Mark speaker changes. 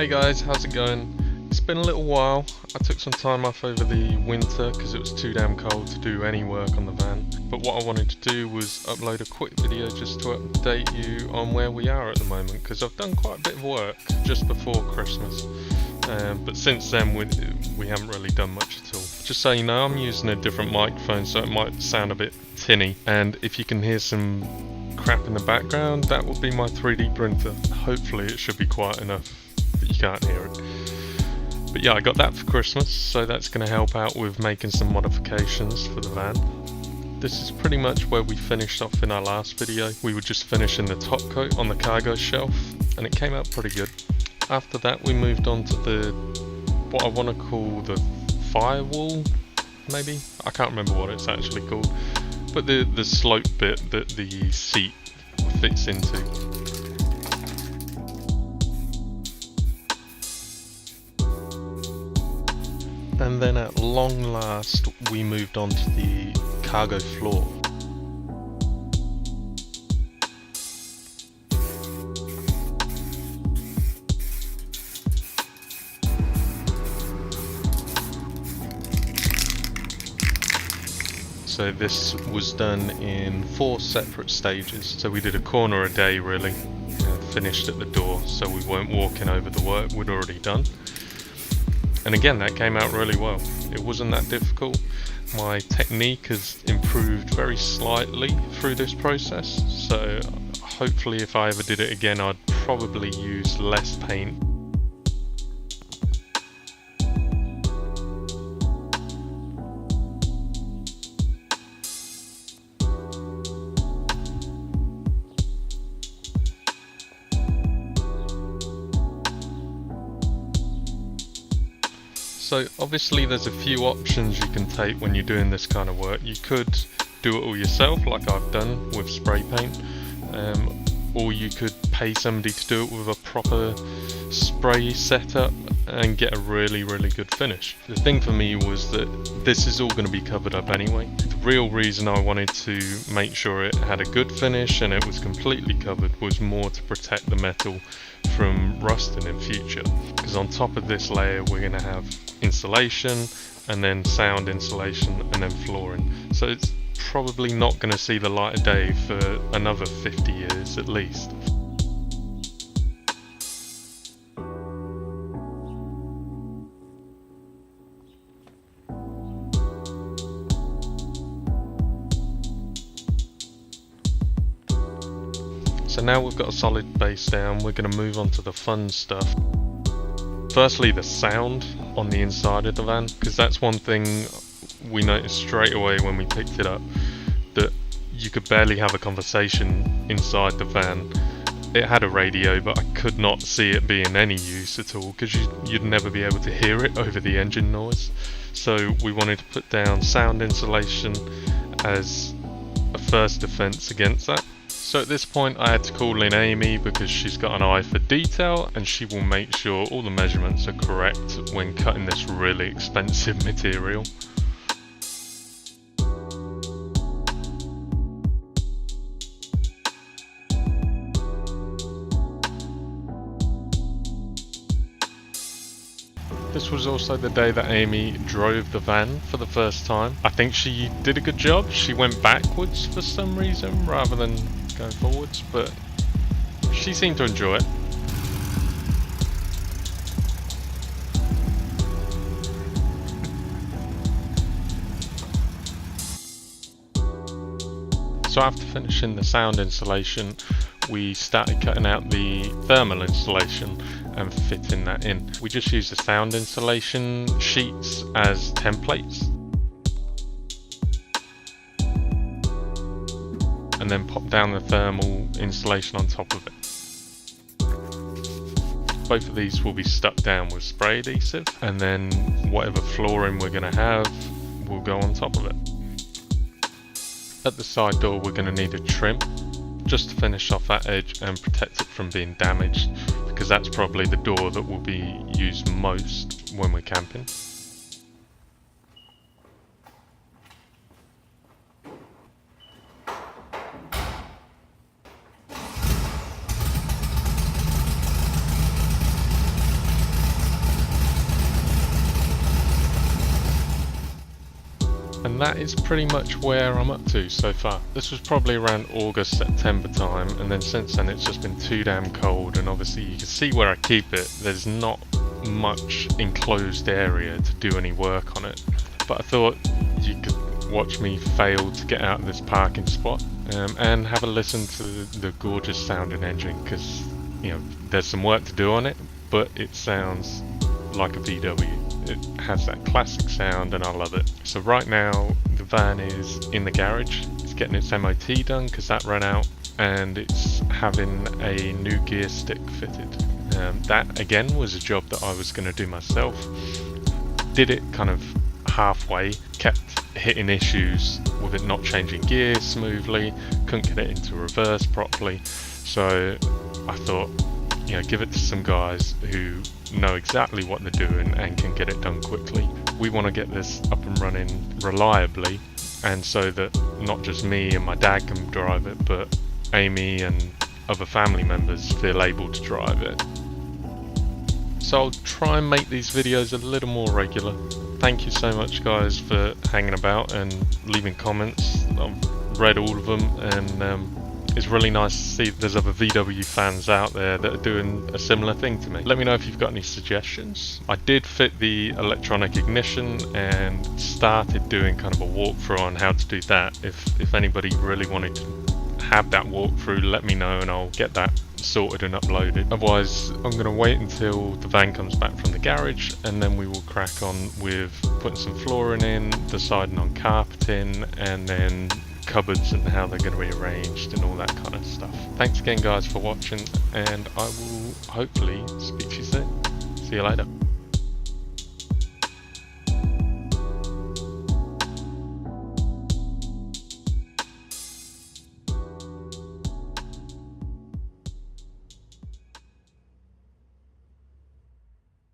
Speaker 1: Hey guys, how's it going? It's been a little while. I took some time off over the winter because it was too damn cold to do any work on the van. But what I wanted to do was upload a quick video just to update you on where we are at the moment, because I've done quite a bit of work just before Christmas. But since then we haven't really done much at all. Just so you know, I'm using a different microphone, so it might sound a bit tinny. And if you can hear some crap in the background, that will be my 3D printer. Hopefully it should be quiet enough that you can't hear it. But yeah, I got that for Christmas, so that's going to help out with making some modifications for the van. This is pretty much where we finished off in our last video. We were just finishing the top coat on the cargo shelf, and it came out pretty good. After that we moved on to what I want to call the firewall, maybe? I can't remember what it's actually called. But the slope bit that the seat fits into. And then at long last we moved on to the cargo floor. So this was done in 4 separate stages. So we did a corner a day really, and finished at the door so we weren't walking over the work we'd already done. And again, that came out really well. It wasn't that difficult. My technique has improved very slightly through this process, so hopefully if I ever did it again I'd probably use less paint. So obviously there's a few options you can take when you're doing this kind of work. You could do it all yourself like I've done with spray paint, or you could pay somebody to do it with a proper spray setup and get a really good finish. The thing for me was that this is all going to be covered up anyway. The real reason I wanted to make sure it had a good finish and it was completely covered was more to protect the metal from rusting in future, because on top of this layer we're going to have insulation and then sound insulation and then flooring, so it's probably not going to see the light of day for another 50 years at least. So now we've got a solid base down, we're going to move on to the fun stuff. Firstly, the sound on the inside of the van, because that's one thing we noticed straight away when we picked it up, that you could barely have a conversation inside the van. It had a radio, but I could not see it being any use at all, because you'd never be able to hear it over the engine noise. So we wanted to put down sound insulation as a first defense against that. So at this point I had to call in Amy because she's got an eye for detail and she will make sure all the measurements are correct when cutting this really expensive material. This was also the day that Amy drove the van for the first time. I think she did a good job. She went backwards for some reason rather than going forwards, but she seemed to enjoy it. So after finishing the sound insulation, we started cutting out the thermal insulation and fitting that in. We just used the sound insulation sheets as templates, and then pop down the thermal insulation on top of it. Both of these will be stuck down with spray adhesive, and then whatever flooring we're going to have will go on top of it. At the side door we're going to need a trim just to finish off that edge and protect it from being damaged, because that's probably the door that will be used most when we're camping. that is pretty much where I'm up to so far. This was probably around August, September time, and then since then it's just been too damn cold, and obviously you can see where I keep it, there's not much enclosed area to do any work on it. But I thought you could watch me fail to get out of this parking spot and have a listen to the gorgeous sounding engine, because you know there's some work to do on it, but it sounds like a VW. It has that classic sound and I love it. So right now the van is in the garage. It's getting its MOT done because that ran out, and it's having a new gear stick fitted. That again was a job that I was going to do myself. Did it kind of halfway, kept hitting issues with it not changing gears smoothly, couldn't get it into reverse properly. So I thought, you know, give it to some guys who know exactly what they're doing and can get it done quickly. We want to get this up and running reliably, and so that not just me and my dad can drive it, but Amy and other family members feel able to drive it. So I'll try and make these videos a little more regular. Thank you so much guys for hanging about and leaving comments. I've read all of them, and it's really nice to see there's other VW fans out there that are doing a similar thing to me. Let me know if you've got any suggestions. I did fit the electronic ignition and started doing kind of a walkthrough on how to do that. If anybody really wanted to have that walkthrough, let me know and I'll get that sorted and uploaded. Otherwise, I'm going to wait until the van comes back from the garage, and then we will crack on with putting some flooring in, deciding on carpeting, and then cupboards and how they're going to be arranged and all that kind of stuff. Thanks again guys for watching, and I will hopefully speak to you soon. See you later.